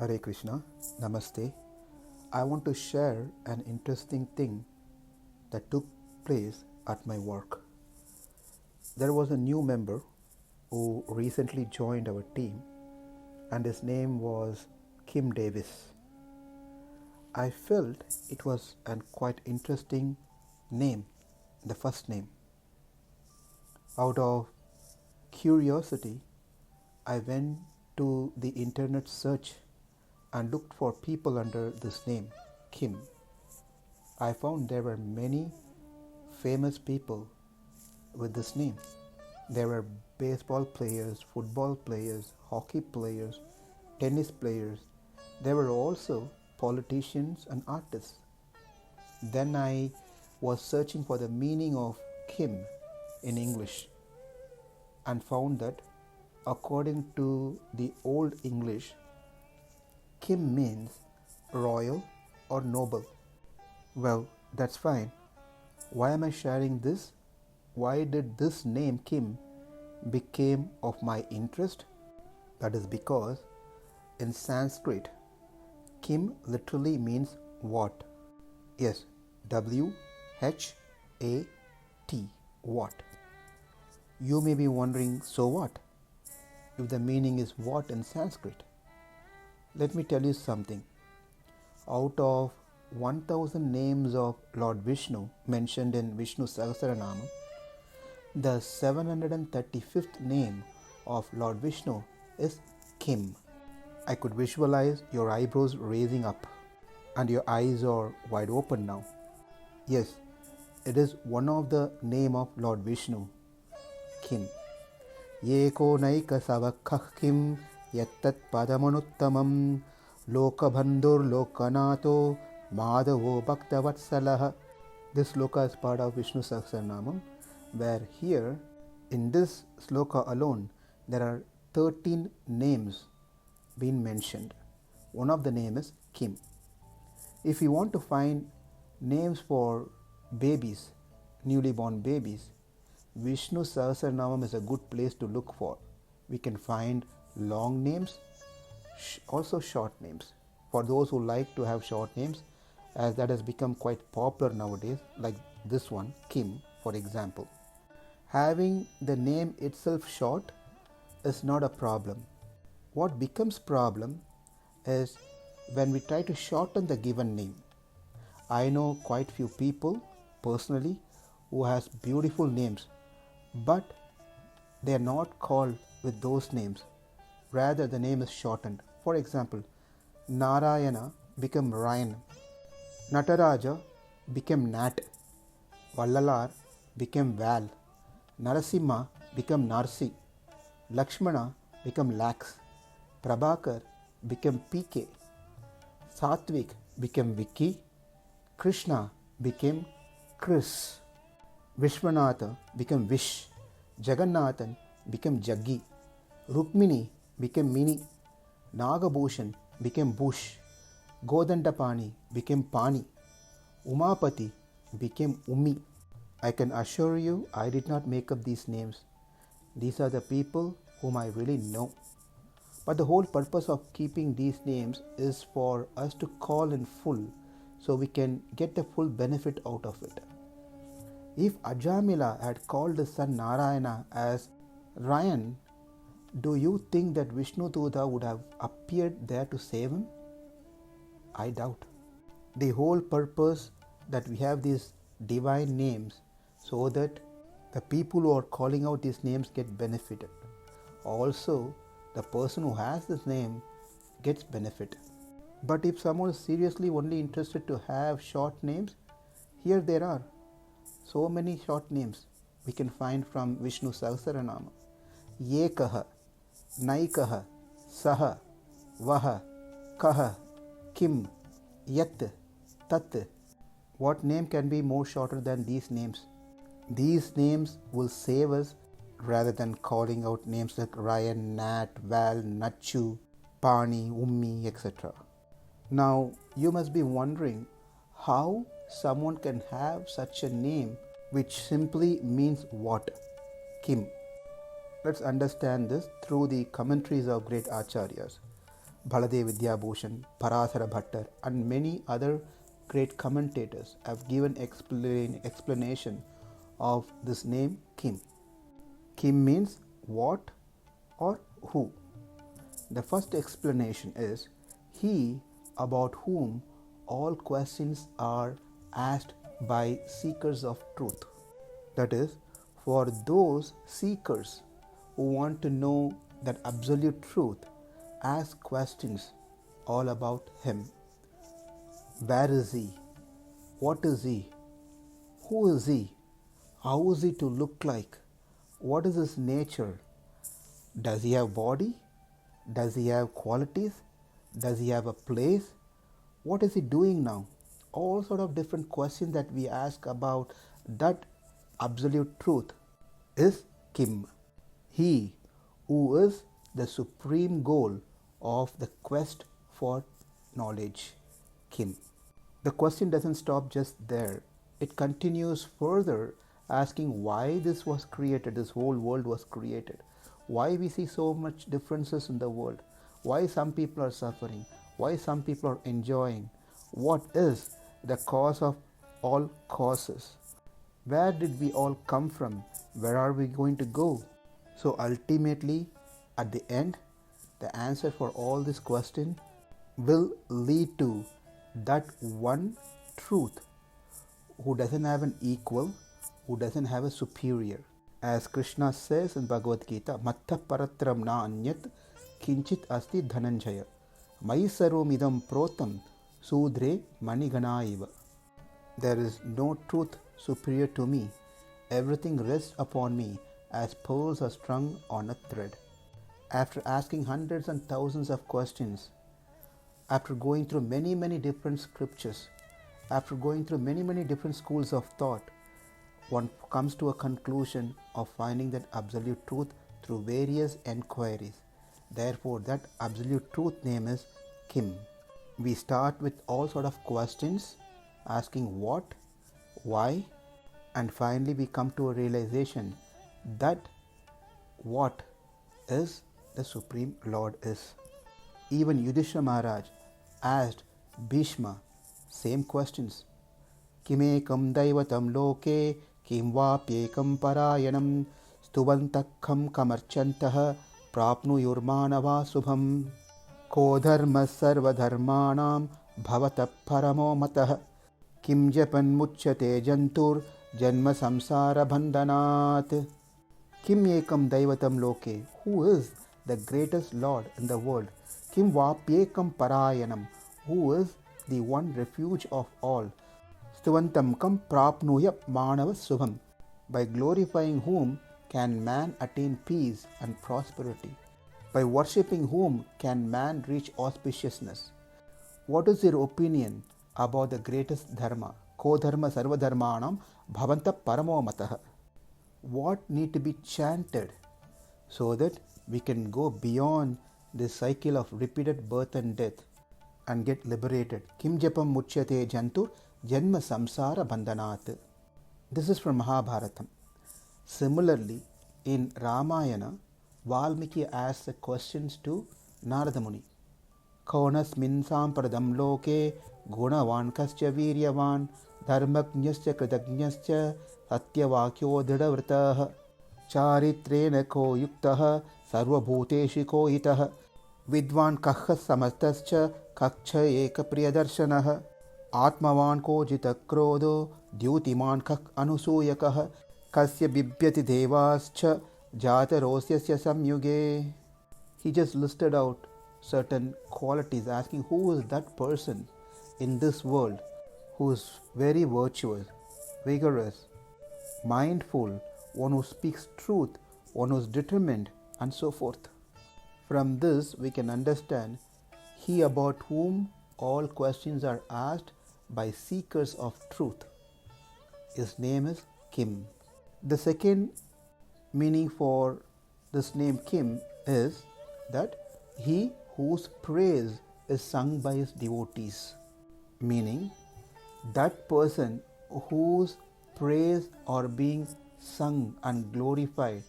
Hare Krishna, Namaste. I want to share an interesting thing that took place at my work. There was a new member who recently joined our team, and his name was Kim Davis. I felt it was a quite interesting name, the first name. Out of curiosity, I went to the internet search and looked for people under this name, Kim. I found there were many famous people with this name. There were baseball players, football players, hockey players, tennis players. There were also politicians and artists. Then I was searching for the meaning of Kim in English and found that according to the Old English, Kim means royal or noble. Well, that's fine. Why am I sharing this? Why did this name Kim became of my interest? That is because in Sanskrit, Kim literally means what? Yes, W-H-A-T, what? You may be wondering, so what? If the meaning is what in Sanskrit? Let me tell you something. Out of 1000 names of Lord Vishnu mentioned in Vishnu Sahasranama, the 735th name of Lord Vishnu is Kim. I could visualize your eyebrows raising up and your eyes are wide open now. Yes, it is one of the name of Lord Vishnu, Kim. Yeko naika savakah Kim yattat padamanuttamam lokabandhur lokanato madhavo bhaktavatsalah. This sloka is part of Vishnu Sahasranama, where here in this sloka alone there are 13 names being mentioned. One of the name is Kim. If you want to find names for babies, newly born babies, Vishnu Sahasranama is a good place to look for. We can find long names, also short names. For those who like to have short names, as that has become quite popular nowadays, like this one, Kim, for example. Having the name itself short is not a problem. What becomes problem is when we try to shorten the given name. I know quite few people personally who has beautiful names, but they are not called with those names. Rather, the name is shortened. For example, Narayana became Ryan, Nataraja became Nat, Vallalar became Val, Narasimha became Narsi, Lakshmana became Lax, Prabhakar became PK, Satvik became Vicky, Krishna became Chris, Vishwanatha became Vish, Jagannathan became Jaggi, Rukmini became Mini, Nagabhushan became Bush, Godandapani became Pani, Umapati became Umi. I can assure you I did not make up these names. These are the people whom I really know. But the whole purpose of keeping these names is for us to call in full so we can get the full benefit out of it. If Ajamila had called his son Narayana as Ryan, do you think that Vishnu Duda would have appeared there to save him? I doubt. The whole purpose that we have these divine names so that the people who are calling out these names get benefited. Also, the person who has this name gets benefit. But if someone is seriously only interested to have short names, here there are so many short names we can find from Vishnu Sahasranama. Yekaha, Naikaha, Saha, Vaha, Kaha, Kim, Yat, Tat. What name can be more shorter than these names? These names will save us rather than calling out names like Ryan, Nat, Val, Nachu, Pani, Ummi, etc. Now, you must be wondering how someone can have such a name which simply means what? Kim. Let's understand this through the commentaries of great Acharyas. Baladev Vidyabhushan, Parasara Bhattar, and many other great commentators have given explanation of this name Kim. Kim means what or who. The first explanation is he about whom all questions are asked by seekers of truth. That is, for those seekers who want to know that absolute truth, ask questions all about him. Where is he? What is he? Who is he? How is he to look like? What is his nature? Does he have body? Does he have qualities? Does he have a place? What is he doing now? All sort of different questions that we ask about that absolute truth is Kim. He who is the supreme goal of the quest for knowledge. Kim. The question doesn't stop just there. It continues further, asking why this was created, this whole world was created. Why we see so much differences in the world. Why some people are suffering. Why some people are enjoying. What is the cause of all causes? Where did we all come from? Where are we going to go? So ultimately, at the end, the answer for all this question will lead to that one truth who doesn't have an equal, who doesn't have a superior. As Krishna says in Bhagavad Gita, Mattha paratram na anyat kinchit asti dhananjaya mai sarvamidam protam sudre maniganaiva. There is no truth superior to me. Everything rests upon me as pearls are strung on a thread. After asking hundreds and thousands of questions, after going through many different scriptures, after going through many different schools of thought, one comes to a conclusion of finding that absolute truth through various enquiries. Therefore, that absolute truth name is Kim. We start with all sort of questions, asking what, why, and finally we come to a realization that what is the Supreme Lord is. Even Yudhishthira Maharaj asked Bhishma same questions. Kimekam daivatam loke kim vapyekam parayanam stuvantakham kamarchantah prapnuyurmanava subham ko dharma sarva dharmanam bhavata paramo matah kim japan muchyate jantur janma samsara bandhanat. Kim ekam daivatam loke, who is the greatest Lord in the world? Kim vapyekam parayanam, who is the one refuge of all? Stuvantam kam prapnuya manava subham, by glorifying whom can man attain peace and prosperity? By worshipping whom can man reach auspiciousness? What is your opinion about the greatest dharma? Ko dharma sarva dharmanam bhavanta paramo matah. What need to be chanted so that we can go beyond this cycle of repeated birth and death and get liberated? Kim japam muchyate jantur janma samsara bandhanat. This is from Mahabharatam. Similarly, in Ramayana, Valmiki asks the questions to Narada Muni. Kaunasmin sampradam loke gunavan kascha viryavan dharmajnascha kritajnascha satyavakyo dridavritah charitrena ko yuktah sarvabhuteshi ko hitah vidvan kahha samastascha kakcha eka priyadarsanah atmavan ko jita krodho dyutiman kak anusuyakah kasya bibhyati devascha jatarosyasya samyuge. He just listed out certain qualities, asking who is that person in this world who is very virtuous, vigorous, mindful, one who speaks truth, one who is determined, and so forth. From this, we can understand he about whom all questions are asked by seekers of truth. His name is Kim. The second meaning for this name Kim is that he whose praise is sung by his devotees, meaning that person whose praise are being sung and glorified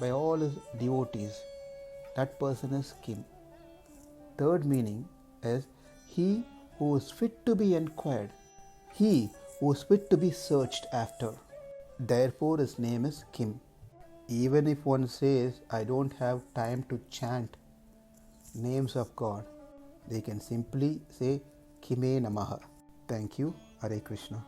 by all his devotees, that person is Kim. third meaning is he who is fit to be inquired, he who is fit to be searched after. Therefore, his name is Kim. Even if one says, I don't have time to chant names of God, they can simply say Kime Namaha. Thank you. Hare Krishna.